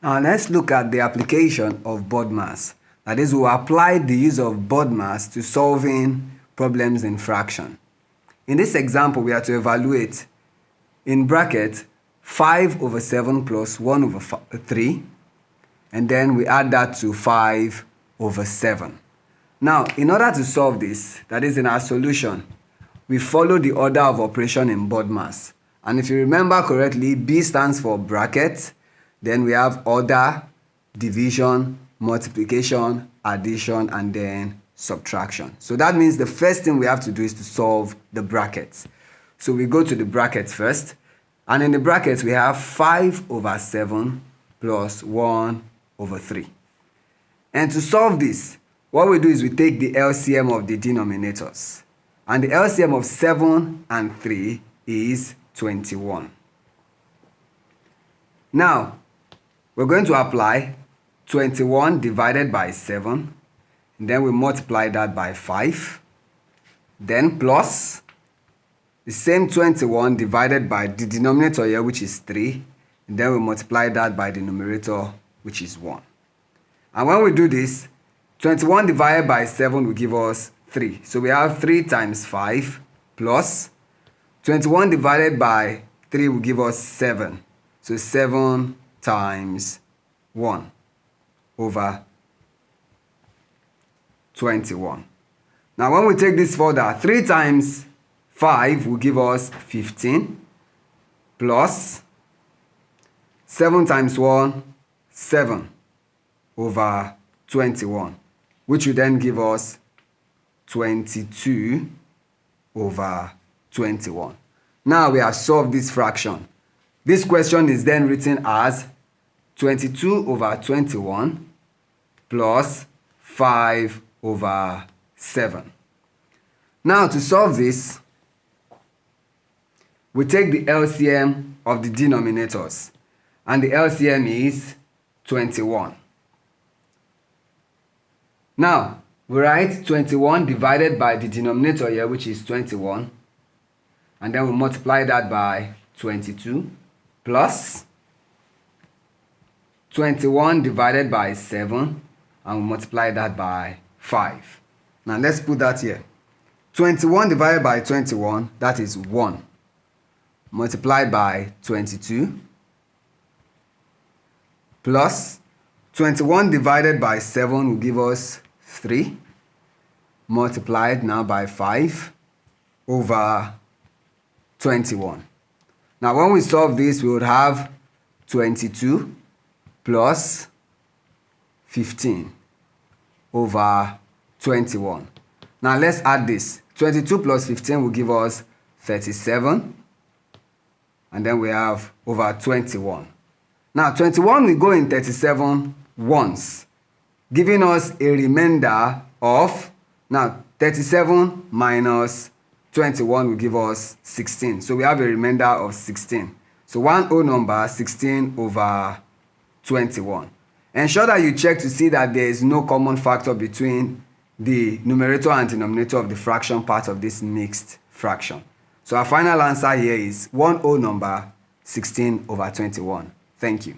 Now let's look at the application of BODMAS. That is, we'll apply the use of BODMAS to solving problems in fraction. In this example, we are to evaluate, in bracket, 5 over 7 plus 1 over 3, and then we add that to 5 over 7. Now, in order to solve this, that is in our solution, we follow the order of operation in BODMAS. And if you remember correctly, B stands for bracket, then we have order, division, multiplication, addition, and then subtraction. So that means the first thing we have to do is to solve the brackets. So we go to the brackets first, and in the brackets we have 5 over 7 plus 1 over 3. And to solve this, what we do is we take the LCM of the denominators. And the LCM of 7 and 3 is 21. Now, we're going to apply 21 divided by 7, and then we multiply that by 5, then plus the same 21 divided by the denominator here, which is 3, and then we multiply that by the numerator, which is 1. And when we do this, 21 divided by 7 will give us 3. So we have 3 times 5 plus 21 divided by 3 will give us 7. So 7 times 1 over 21. Now when we take this further, 3 times 5 will give us 15 plus 7 times 1, 7 over 21, which will then give us 22 over 21. Now we have solved this fraction. This question is then written as 22 over 21 plus 5 over 7. Now to solve this, we take the LCM of the denominators, and the LCM is 21. Now, we write 21 divided by the denominator here, which is 21, and then we multiply that by 22, plus 21 divided by 7, and we multiply that by 5. Now, let's put that here. 21 divided by 21, that is 1, multiplied by 22, plus 21 divided by 7 will give us 3, multiplied now by 5 over 21. Now when we solve this, we would have 22 plus 15 over 21. Now let's add this. 22 plus 15 will give us 37, and then we have over 21. Now 21 will go in 37 once, giving us a remainder of, now 37 minus 21 will give us 16. So we have a remainder of 16. So one whole number, 16 over 21. Ensure that you check to see that there is no common factor between the numerator and denominator of the fraction part of this mixed fraction. So our final answer here is one whole number, 16 over 21. Thank you.